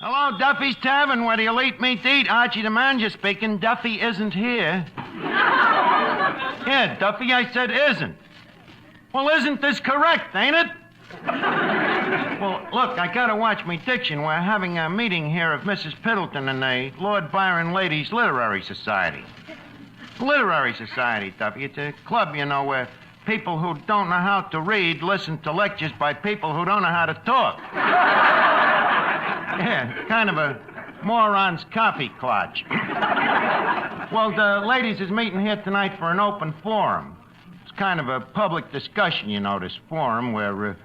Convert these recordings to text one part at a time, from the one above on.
Hello, Duffy's Tavern, where the elite meet to eat. Archie the manager speaking. Duffy isn't here. Yeah, Duffy, I said isn't. Well, isn't this correct, ain't it? Well, look, I gotta watch me diction. We're having a meeting here of Mrs. Piddleton and the Lord Byron Ladies Literary Society. Literary Society, Duffy. It's a club, you know, where people who don't know how to read listen to lectures by people who don't know how to talk. Yeah, kind of a moron's coffee clutch. Well, the ladies is meeting here tonight for an open forum. It's kind of a public discussion, you know, this forum where, if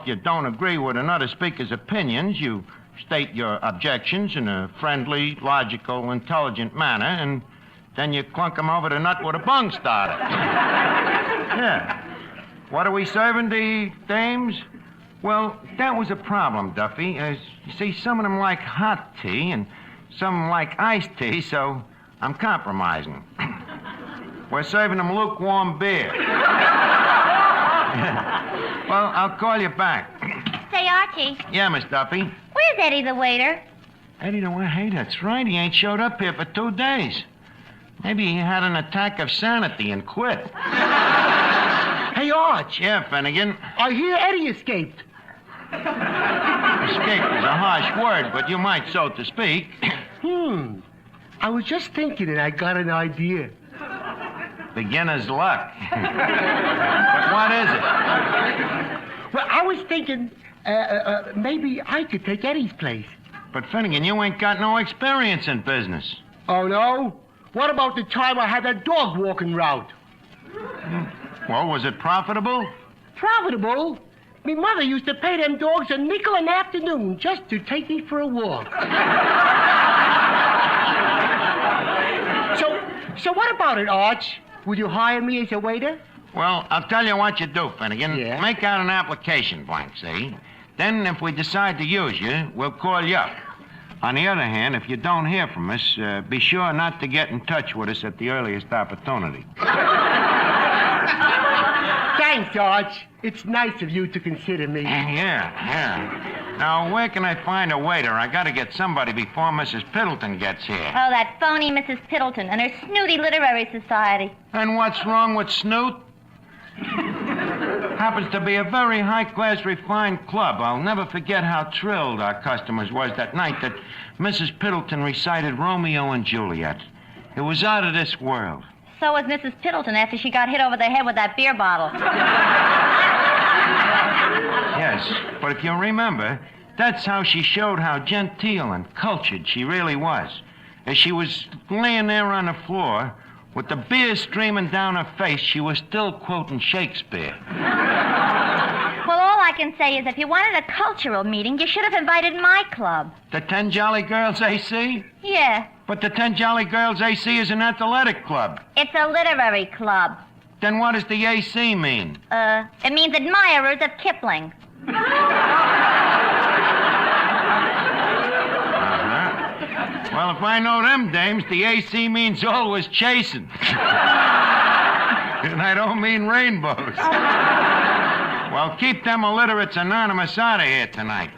you don't agree with another speaker's opinions, you state your objections in a friendly, logical, intelligent manner, and then you clunk them over the nut with a bung starter. Yeah. What are we serving the dames? Well, that was a problem, Duffy. You see, some of them like hot tea and some like iced tea, so I'm compromising. We're serving them lukewarm beer. Well, I'll call you back. Say, Archie. Yeah, Miss Duffy? Where's Eddie the waiter? Eddie the waiter? Hey, that's right. He ain't showed up here for 2 days. Maybe he had an attack of sanity and quit. Hey, Arch. Yeah, Finnegan? I hear Eddie escaped. Escape is a harsh word, but you might, so to speak. I was just thinking and I got an idea. Beginner's luck. But what is it? Well, I was thinking maybe I could take Eddie's place. But, Finnegan, you ain't got no experience in business. Oh, no? What about the time I had that dog walking route? Well, was it profitable? Profitable? Me mother used to pay them dogs a nickel an afternoon just to take me for a walk. So what about it, Arch? Would you hire me as a waiter? Well, I'll tell you what you do, Finnegan. Yeah? Make out an application blank, see? Then, if we decide to use you, we'll call you up. On the other hand, if you don't hear from us, be sure not to get in touch with us at the earliest opportunity. Thanks, Arch. It's nice of you to consider me. Yeah. Now, where can I find a waiter? I gotta get somebody before Mrs. Piddleton gets here. Oh, that phony Mrs. Piddleton and her snooty literary society. And what's wrong with Snoot? Happens to be a very high-class, refined club. I'll never forget how thrilled our customers was that night that Mrs. Piddleton recited Romeo and Juliet. It was out of this world. So was Mrs. Piddleton after she got hit over the head with that beer bottle. Yes, but if you remember, that's how she showed how genteel and cultured she really was. As she was laying there on the floor, with the beer streaming down her face, she was still quoting Shakespeare. Well, all I can say is if you wanted a cultural meeting, you should have invited my club. The 10 Jolly Girls AC? Yeah. But the 10 Jolly Girls AC is an athletic club. It's a literary club. Then what does the AC mean? It means admirers of Kipling. Well, if I know them dames, the AC means always chasing. And I don't mean rainbows. Well, keep them illiterates anonymous out of here tonight.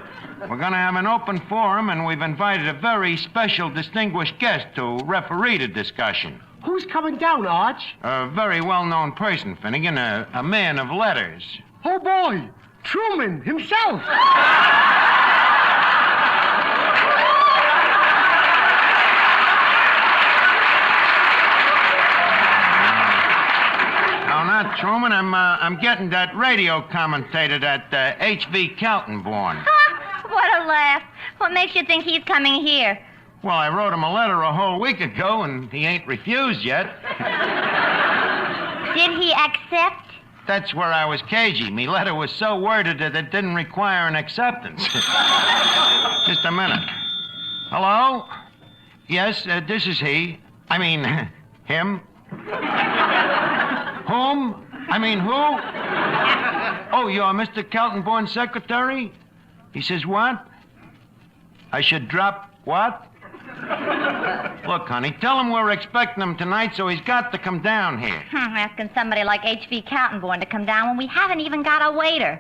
We're going to have an open forum, and we've invited a very special distinguished guest to referee the discussion. Who's coming down, Arch? A very well-known person, Finnegan, a man of letters. Oh, boy. Truman himself. No, not Truman. I'm getting that radio commentator, that H.V. Kaltenborn. What a laugh. What makes you think he's coming here? Well, I wrote him a letter a whole week ago, and he ain't refused yet. Did he accept? That's where I was cagey. Me letter was so worded that it didn't require an acceptance. Just a minute. Hello? Yes, this is he. I mean, him. Whom? I mean, who? Oh, you're Mr. Kaltenborn's secretary? He says, what? I should drop what? Look, honey, tell him we're expecting him tonight, so he's got to come down here. Asking somebody like H.V. Kaltenborn to come down when we haven't even got a waiter.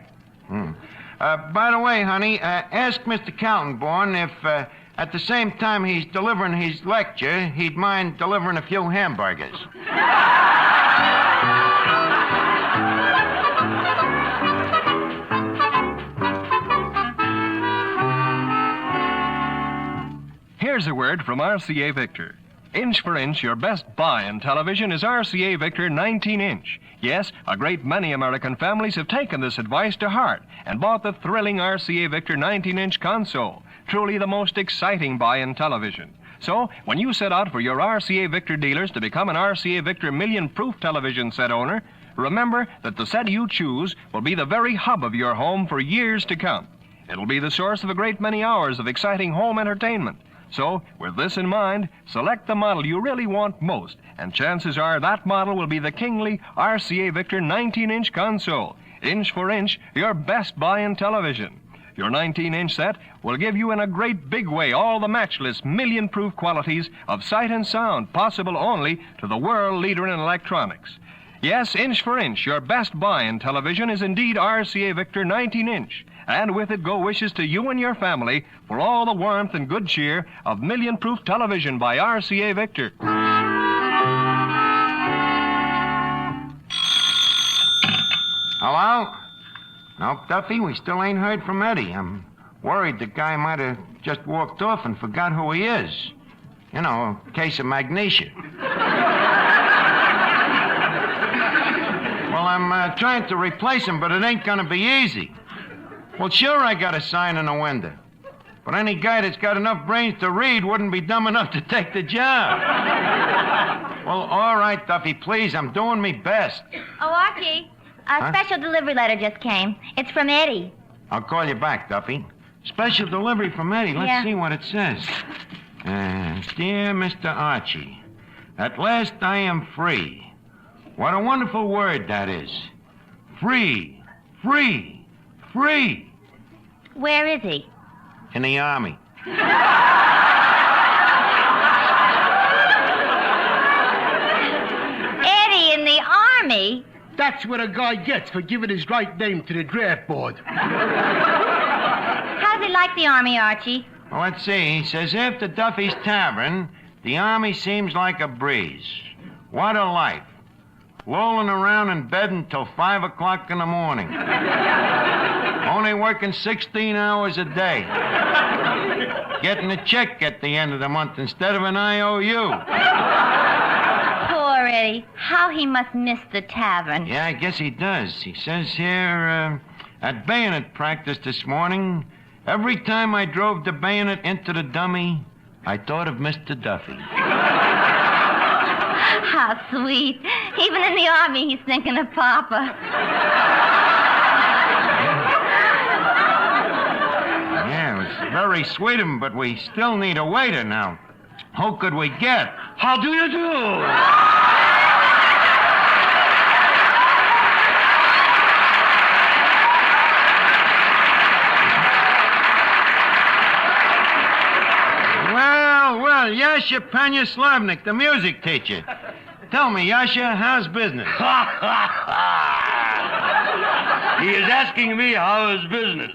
By the way, honey, ask Mr. Kaltenborn if at the same time he's delivering his lecture, he'd mind delivering a few hamburgers. Here's a word from RCA Victor. Inch for inch, your best buy in television is RCA Victor 19-inch. Yes, a great many American families have taken this advice to heart and bought the thrilling RCA Victor 19-inch console. Truly the most exciting buy in television. So, when you set out for your RCA Victor dealers to become an RCA Victor million-proof television set owner, remember that the set you choose will be the very hub of your home for years to come. It'll be the source of a great many hours of exciting home entertainment. So, with this in mind, select the model you really want most, and chances are that model will be the kingly RCA Victor 19-inch console. Inch for inch, your best buy in television. Your 19-inch set will give you in a great big way all the matchless million-proof qualities of sight and sound possible only to the world leader in electronics. Yes, inch for inch, your best buy in television is indeed RCA Victor 19-inch. And with it go wishes to you and your family for all the warmth and good cheer of million-proof television by RCA Victor. Hello? Nope, Duffy, we still ain't heard from Eddie. I'm worried the guy might have just walked off and forgot who he is. You know, a case of magnesia. Well, I'm trying to replace him, but it ain't gonna be easy. Well, sure, I got a sign in the window. But any guy that's got enough brains to read wouldn't be dumb enough to take the job. Well, all right, Duffy, please. I'm doing me best. Oh, Archie, a special delivery letter just came. It's from Eddie. I'll call you back, Duffy. Special delivery from Eddie. Let's see what it says. Dear Mr. Archie, at last I am free. What a wonderful word that is. Free, free. Free. Where is he? In the Army. Eddie in the Army? That's what a guy gets for giving his right name to the draft board. How does he like the Army, Archie? Well, let's see. He says, after Duffy's Tavern, the Army seems like a breeze. What a life. Lolling around in bed until 5 o'clock in the morning. Only working 16 hours a day. Getting a check at the end of the month instead of an IOU. Poor Eddie. How he must miss the tavern. Yeah, I guess he does. He says here, at bayonet practice this morning, every time I drove the bayonet into the dummy, I thought of Mr. Duffy. How sweet. Even in the Army, he's thinking of Papa. Yeah, it was very sweet of him, but we still need a waiter now. Who could we get? How do you do? Well, Yasha Panyaslavnik, the music teacher. Tell me, Yasha, how's business? He is asking me how is business.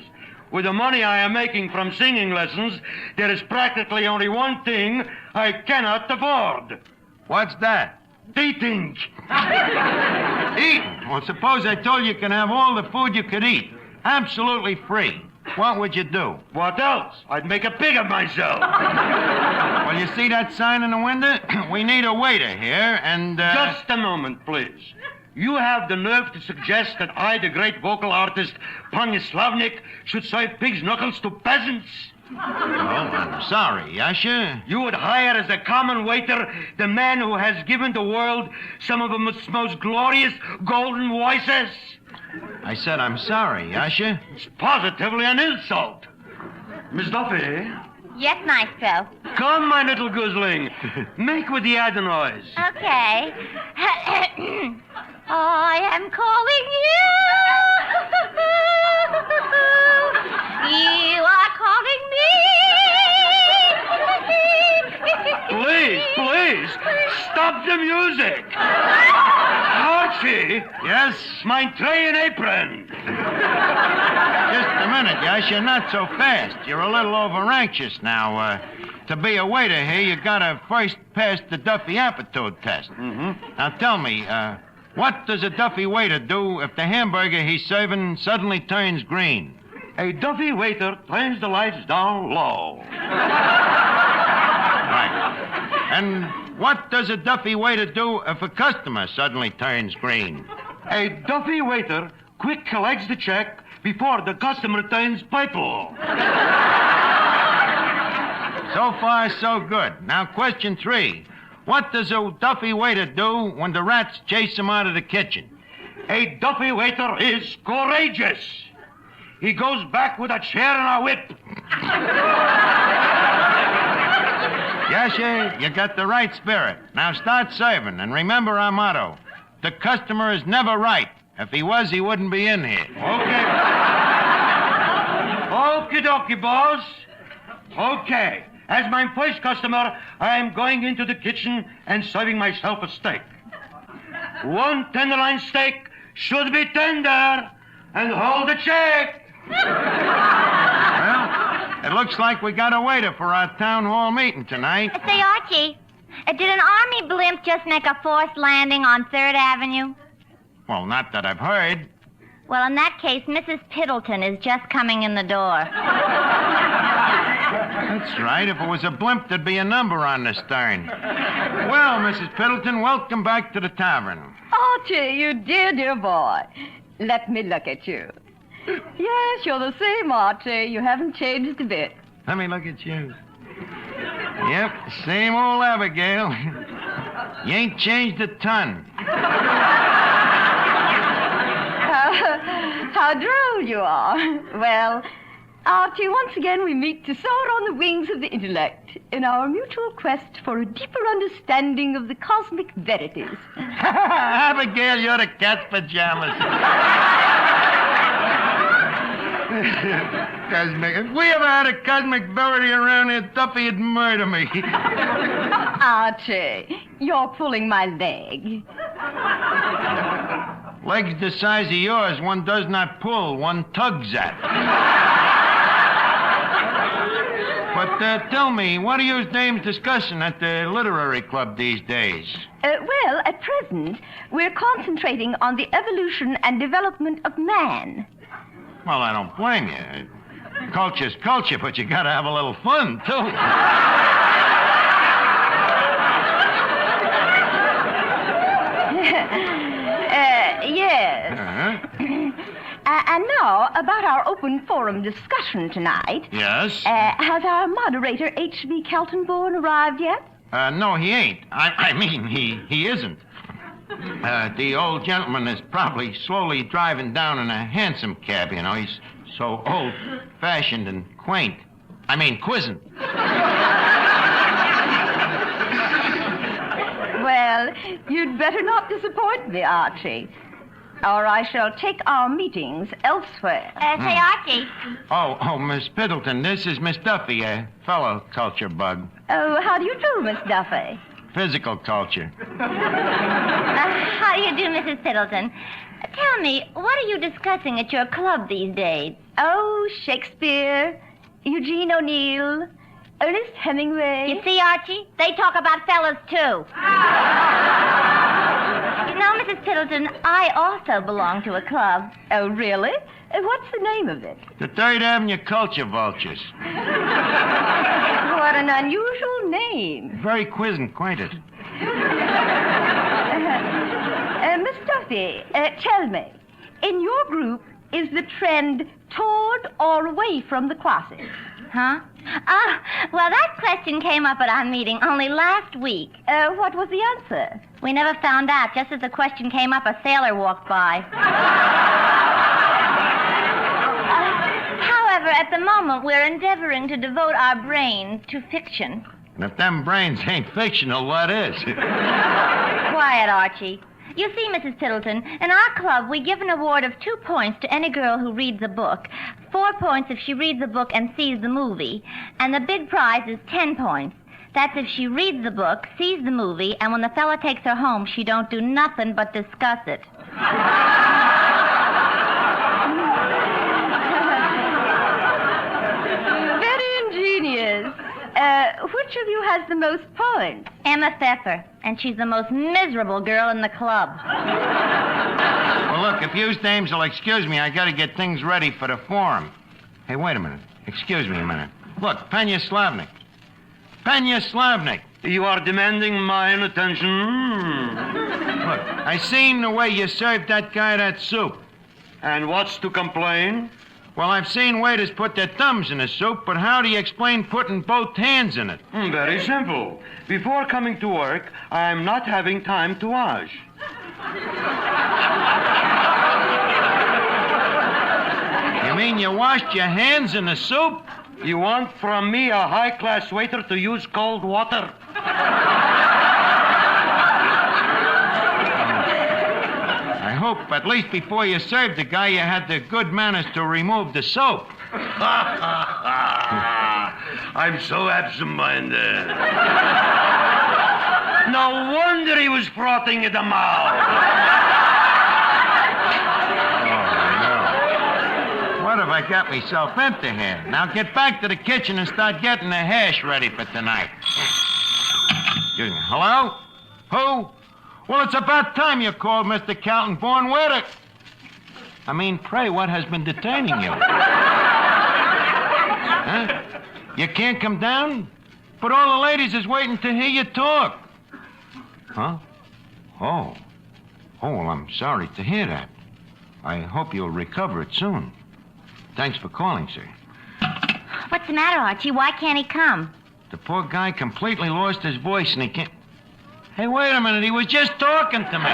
With the money I am making from singing lessons, there is practically only one thing I cannot afford. What's that? Eating. Eating? Well, suppose I told you can have all the food you could eat. Absolutely free. What would you do? What else? I'd make a pig of myself. Well, you see that sign in the window? We need a waiter here, and, Just a moment, please. You have the nerve to suggest that I, the great vocal artist, Panyaslavnik, should serve pig's knuckles to peasants? Oh, I'm sorry, Yasha. You would hire as a common waiter the man who has given the world some of its most glorious golden voices? I said I'm sorry, Yasha. It's positively an insult. Miss Duffy? Yes, Maestro. Come, my little goosling. Make with the adenoids. Okay. I am calling you. You are calling me. Please, stop the music. Archie. Yes? My tray and apron. Just a minute, Yash. You're not so fast. You're a little over-anxious now. To be a waiter here, you gotta first pass the Duffy aptitude test. Mm-hmm. Now tell me, what does a Duffy waiter do if the hamburger he's serving suddenly turns green? A Duffy waiter turns the lights down low. Right. And what does a Duffy waiter do if a customer suddenly turns green? A Duffy waiter quick collects the check before the customer turns purple. So far, so good. Now, question 3. What does a Duffy waiter do when the rats chase him out of the kitchen? A Duffy waiter is courageous. He goes back with a chair and a whip. Yes, you got the right spirit. Now start serving, and remember our motto. The customer is never right. If he was, he wouldn't be in here. Okay. Okie dokie, boss. Okay. As my first customer, I am going into the kitchen and serving myself a steak. One tenderloin steak should be tender and hold the check. Well, it looks like we got a waiter for our town hall meeting tonight. Say, Archie, did an army blimp just make a forced landing on 3rd Avenue? Well, not that I've heard. Well, in that case, Mrs. Piddleton is just coming in the door. That's right. If it was a blimp, there'd be a number on the stern. Well, Mrs. Piddleton, welcome back to the tavern. Archie, you dear, dear boy. Let me look at you. Yes, you're the same, Archie. You haven't changed a bit. Let me look at you. Yep, same old Abigail. You ain't changed a ton. How droll you are. Well, Archie, once again we meet to soar on the wings of the intellect in our mutual quest for a deeper understanding of the cosmic verities. Abigail, you're the cat's pajamas. Cosmic. If we ever had a cosmic verity around here, Duffy'd murder me. Archie, you're pulling my leg. Legs the size of yours, one does not pull, one tugs at. But tell me, what are you dames discussing at the literary club these days? Well, at present, we're concentrating on the evolution and development of man. Well, I don't blame you. Culture's culture, but you gotta have a little fun, too. Yes. Uh-huh. And now, about our open forum discussion tonight. Yes? Has our moderator, H.V. Keltonborn, arrived yet? No, he ain't. I mean, he isn't. The old gentleman is probably slowly driving down in a hansom cab, you know. He's so old-fashioned and quaint. I mean, quizzing. Well, you'd better not disappoint me, Archie, or I shall take our meetings elsewhere. Say, Archie. Oh, Miss Piddleton, this is Miss Duffy, a fellow culture bug. Oh, how do you do, Miss Duffy? Physical culture. How do you do, Mrs. Piddleton? Tell me, what are you discussing at your club these days? Oh, Shakespeare, Eugene O'Neill, Ernest Hemingway. You see, Archie? They talk about fellas, too. You know, Mrs. Piddleton, I also belong to a club. Oh, really? What's the name of it? The 3rd Avenue Culture Vultures. What an unusual name. Very quizzing, quaint it. Miss Duffy, tell me, in your group, is the trend toward or away from the classes? Huh? Well, that question came up at our meeting only last week. What was the answer? We never found out. Just as the question came up, a sailor walked by. However, at the moment, we're endeavoring to devote our brains to fiction. And if them brains ain't fictional, what is? Quiet, Archie. You see, Mrs. Piddleton, in our club, we give an award of 2 points to any girl who reads a book, 4 points if she reads a book and sees the movie, and the big prize is 10 points. That's if she reads the book, sees the movie, and when the fella takes her home, she don't do nothing but discuss it. Which of you has the most points? Emma Pfeffer, and she's the most miserable girl in the club. Well, look, if you dames will excuse me, I gotta get things ready for the forum. Hey, wait a minute. Excuse me a minute. Look, Penya Slavnik. Penya Slavnik. You are demanding mine attention. Look, I seen the way you served that guy that soup. And what's to complain? Well, I've seen waiters put their thumbs in the soup, but how do you explain putting both hands in it? Very simple. Before coming to work, I'm not having time to wash. You mean you washed your hands in the soup? You want from me a high-class waiter to use cold water? I hope at least before you served the guy, you had the good manners to remove the soap. I'm so absent-minded. No wonder he was frothing at the mouth. What have I got myself into here? Now get back to the kitchen and start getting the hash ready for tonight. Excuse me. Hello? Who? Well, it's about time you called, Mr. Kaltenborn. I mean, pray, what has been detaining you? Huh? You can't come down? But all the ladies is waiting to hear you talk. Huh? Oh. Oh, well, I'm sorry to hear that. I hope you'll recover it soon. Thanks for calling, sir. What's the matter, Archie? Why can't he come? The poor guy completely lost his voice and he can't... Hey, wait a minute. He was just talking to me.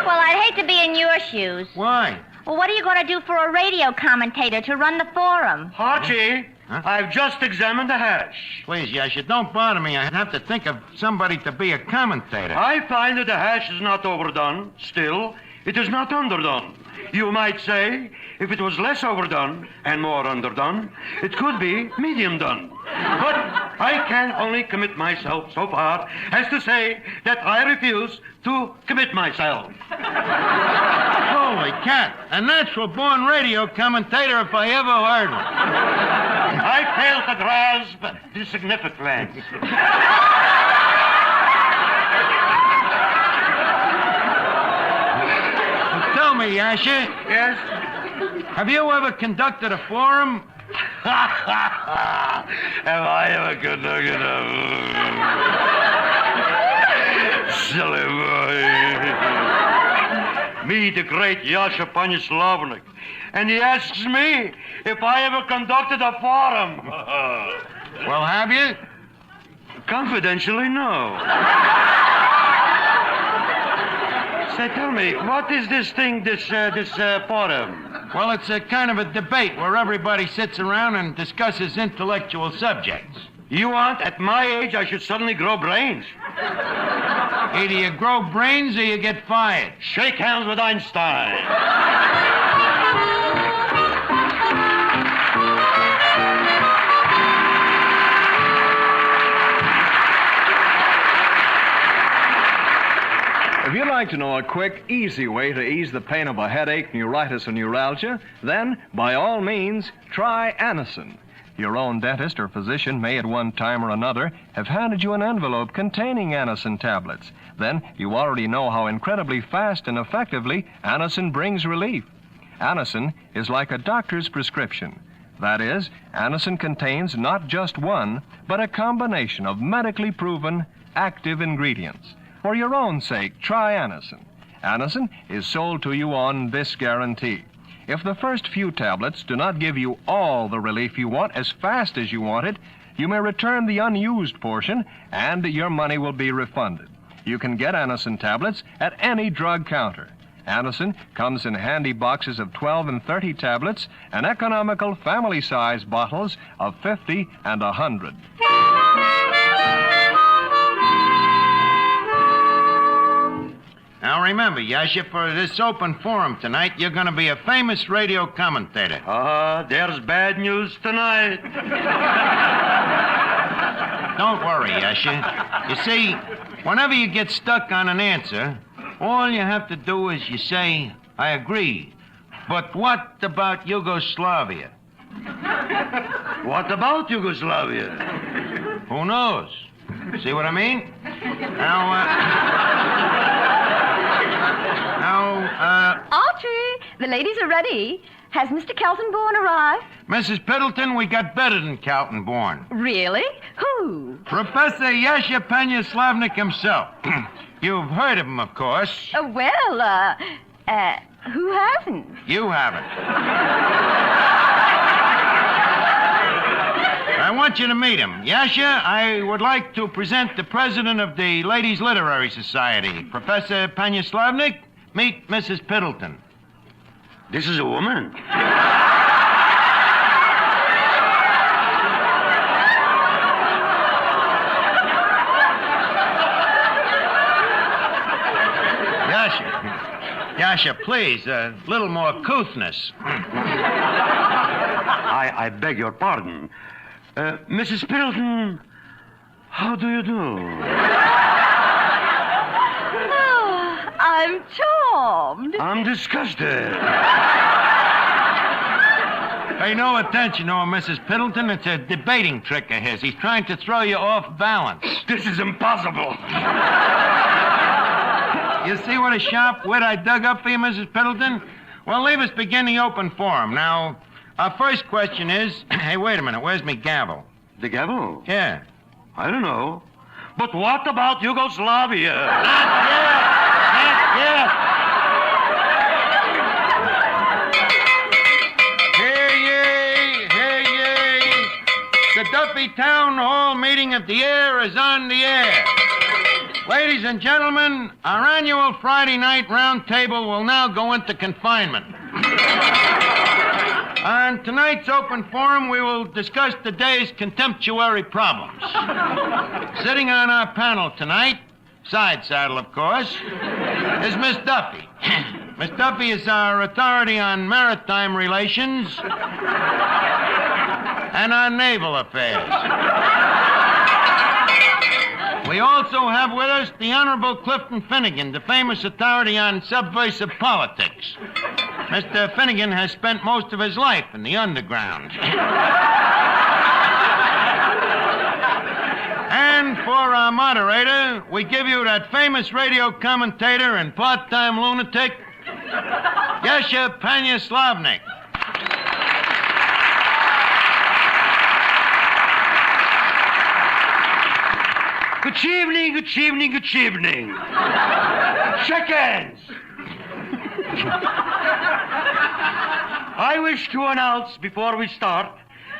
Well, I'd hate to be in your shoes. Why? Well, what are you going to do for a radio commentator to run the forum? Archie, Huh? I've just examined the hash. Please, Yasha, don't bother me. I have to think of somebody to be a commentator. I find that the hash is not overdone. Still, it is not underdone. You might say, if it was less overdone and more underdone, it could be medium done. But I can only commit myself so far as to say that I refuse to commit myself. Holy cat. A natural-born radio commentator if I ever heard one. I fail to grasp the significance. Tell me, Yasha, Yes? have you ever conducted a forum? Have I ever conducted a... Silly boy. Me, the great Yasha Panislavnik. And he asks me if I ever conducted a forum. Well, have you? Confidentially, no. Say, tell me, what is this thing, this forum? Well, it's a kind of a debate where everybody sits around and discusses intellectual subjects. You want, at my age, I should suddenly grow brains? Either you grow brains or you get fired. Shake hands with Einstein. If you'd like to know a quick, easy way to ease the pain of a headache, neuritis, or neuralgia, then, by all means, try Anacin. Your own dentist or physician may at one time or another have handed you an envelope containing Anacin tablets. Then you already know how incredibly fast and effectively Anacin brings relief. Anacin is like a doctor's prescription. That is, Anacin contains not just one, but a combination of medically proven active ingredients. For your own sake, try Anacin. Anacin is sold to you on this guarantee. If the first few tablets do not give you all the relief you want as fast as you want it, you may return the unused portion and your money will be refunded. You can get Anacin tablets at any drug counter. Anacin comes in handy boxes of 12 and 30 tablets and economical family-size bottles of 50 and 100. Now remember, Yasha, for this open forum tonight, you're going to be a famous radio commentator. There's bad news tonight. Don't worry, Yasha. You see, whenever you get stuck on an answer, all you have to do is you say, I agree. But what about Yugoslavia? What about Yugoslavia? Who knows? See what I mean? Archie, the ladies are ready. Has Mr. Keltonborn arrived? Mrs. Piddleton, we got better than Kaltenborn. Really? Who? Professor Yasha Slavnik himself. You've heard of him, of course. Who hasn't? You haven't. I want you to meet him. Yasha, I would like to present the president of the Ladies Literary Society, Professor Slavnik. Meet Mrs. Piddleton. This is a woman. Yasha, please, a little more couthness. I beg your pardon. Mrs. Piddleton, how do you do? I'm charmed. I'm disgusted. Pay no attention to him, Mrs. Piddleton. It's a debating trick of his. He's trying to throw you off balance. This is impossible. You see what a sharp wit I dug up for you, Mrs. Piddleton? Well, leave us begin the open forum. Now, our first question is... Hey, wait a minute. Where's me gavel? The gavel? Yeah. I don't know. But what about Yugoslavia? Not yet. Hear ye. The Duffy Town Hall meeting of the air is on the air. Ladies and gentlemen, our annual Friday night round table will now go into confinement. On tonight's open forum, we will discuss the day's contemptuary problems. Sitting on our panel tonight, side saddle, of course, is Miss Duffy. Miss Duffy is our authority on maritime relations and on naval affairs. We also have with us the Honorable Clifton Finnegan, the famous authority on subversive politics. Mr. Finnegan has spent most of his life in the underground. And for our moderator, we give you that famous radio commentator and part-time lunatic, Yasha Slavnik. Good evening. Shake hands. I wish to announce before we start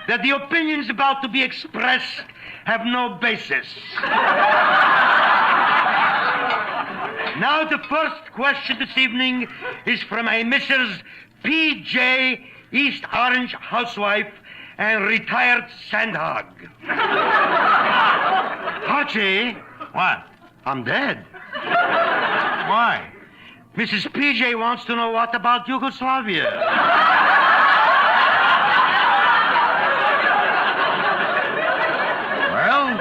that the opinions about to be expressed have no basis. Now, the first question this evening is from a Mrs. P.J., East Orange housewife and retired sandhog. Archie. What? I'm dead. Why? Mrs. P.J. wants to know what about Yugoslavia. Well,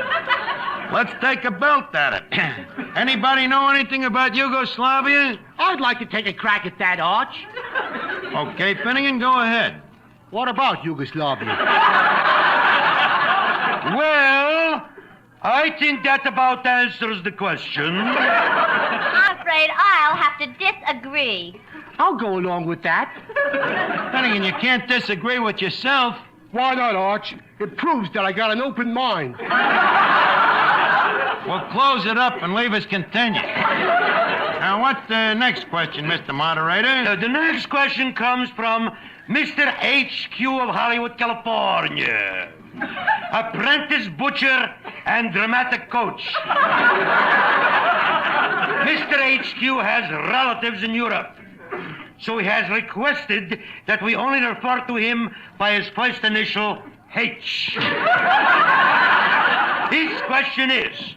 let's take a belt at it. Anybody know anything about Yugoslavia? I'd like to take a crack at that, Arch. Okay, Finnegan, go ahead. What about Yugoslavia? Well, I think that about answers the question. I'm afraid I'll have to disagree. I'll go along with that. Finnegan, you can't disagree with yourself. Why not, Arch? It proves that I got an open mind. We'll close it up and leave us continue. Now, what's the next question, Mr. Moderator? The next question comes from Mr. H.Q. of Hollywood, California. Apprentice butcher and dramatic coach. Mr. H.Q. has relatives in Europe, so he has requested that we only refer to him by his first initial, H. His question is,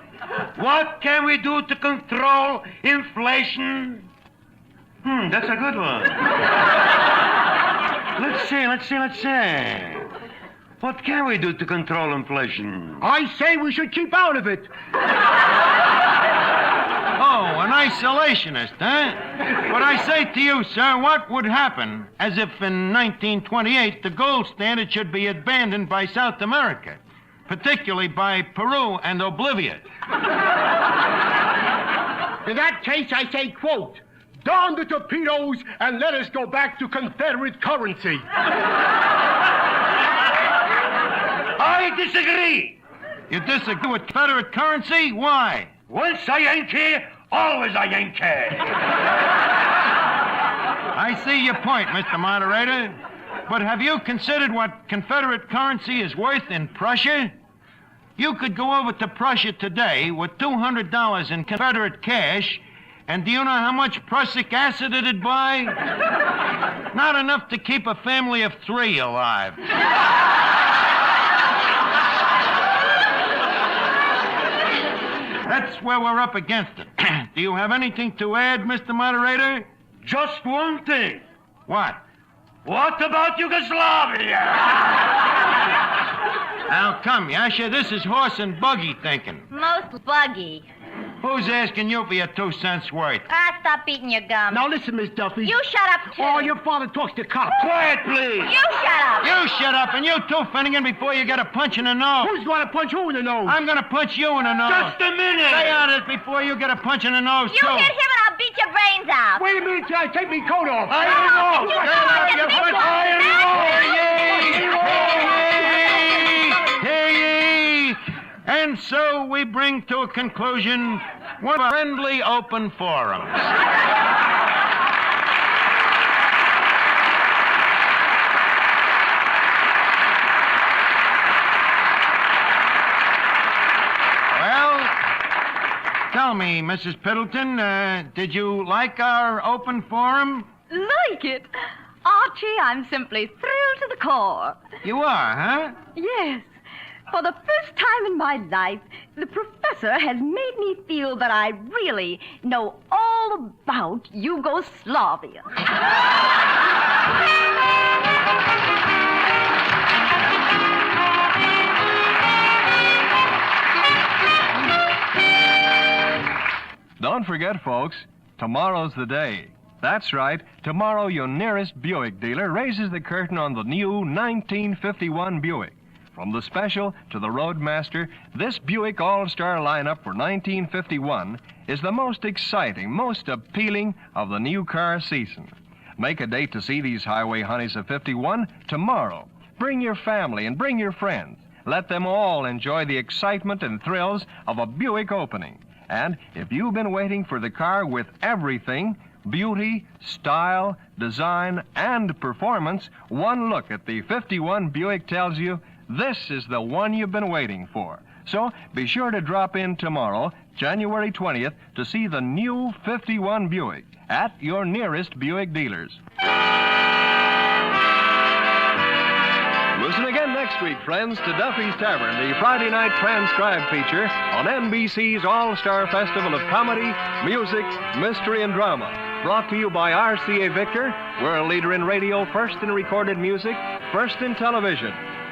what can we do to control inflation? That's a good one. Let's see. What can we do to control inflation? I say we should keep out of it. Oh, an isolationist, huh? But I say to you, sir, what would happen as if in 1928 the gold standard should be abandoned by South America, particularly by Peru and Bolivia? In that case, I say, quote, "Down the torpedoes and let us go back to Confederate currency." I disagree. You disagree with Confederate currency? Why? Once a Yankee, always a Yankee. I see your point, Mr. Moderator. But have you considered what Confederate currency is worth in Prussia? You could go over to Prussia today with $200 in Confederate cash, and do you know how much prussic acid it'd buy? Not enough to keep a family of 3 alive. That's where we're up against it. Do you have anything to add, Mr. Moderator? Just one thing. What? What about Yugoslavia? Now, come, Yasha, this is horse and buggy thinking. Most buggy. Who's asking you for your 2 cents worth? Stop eating your gum. Now listen, Miss Duffy. You shut up, too. Oh, your father talks to cops. Quiet, please. You shut up. You shut up, and you too, Finnegan, before you get a punch in the nose. Who's going to punch who in the nose? I'm going to punch you in the nose. Just a minute. Stay out of it before you get a punch in the nose, You too. hit him and I'll beat your brains out. Wait a minute till I take my coat off. I No, know. you Get don't. out of Just your make foot. one. Hear ye. And so we bring to a conclusion one of our friendly open forums. Well, tell me, Mrs. Piddleton, did you like our open forum? Like it? Archie, I'm simply thrilled to the core. You are, huh? Yes. For the first time in my life, the professor has made me feel that I really know all about Yugoslavia. Don't forget, folks, tomorrow's the day. That's right. Tomorrow, your nearest Buick dealer raises the curtain on the new 1951 Buick. From the Special to the Roadmaster, this Buick All-Star lineup for 1951 is the most exciting, most appealing of the new car season. Make a date to see these highway honeys of 51 tomorrow. Bring your family and bring your friends. Let them all enjoy the excitement and thrills of a Buick opening. And if you've been waiting for the car with everything, beauty, style, design, and performance, one look at the 51 Buick tells you this is the one you've been waiting for. So be sure to drop in tomorrow, January 20th, to see the new 51 Buick at your nearest Buick dealers. Listen again next week, friends, to Duffy's Tavern, the Friday night transcribed feature on NBC's All-Star Festival of Comedy, Music, Mystery, and Drama. Brought to you by RCA Victor, world leader in radio, first in recorded music, first in television.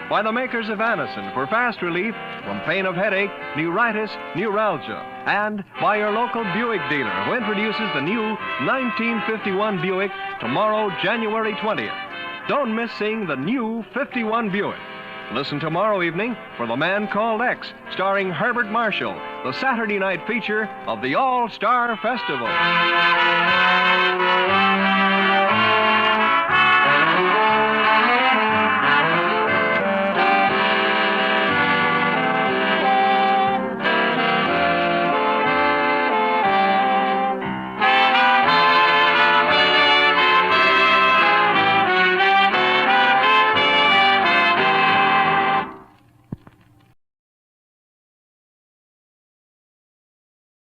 By the makers of Anacin for fast relief from pain of headache, neuritis, neuralgia. And by your local Buick dealer who introduces the new 1951 Buick tomorrow, January 20th. Don't miss seeing the new 51 Buick. Listen tomorrow evening for The Man Called X, starring Herbert Marshall, the Saturday night feature of the All-Star Festival.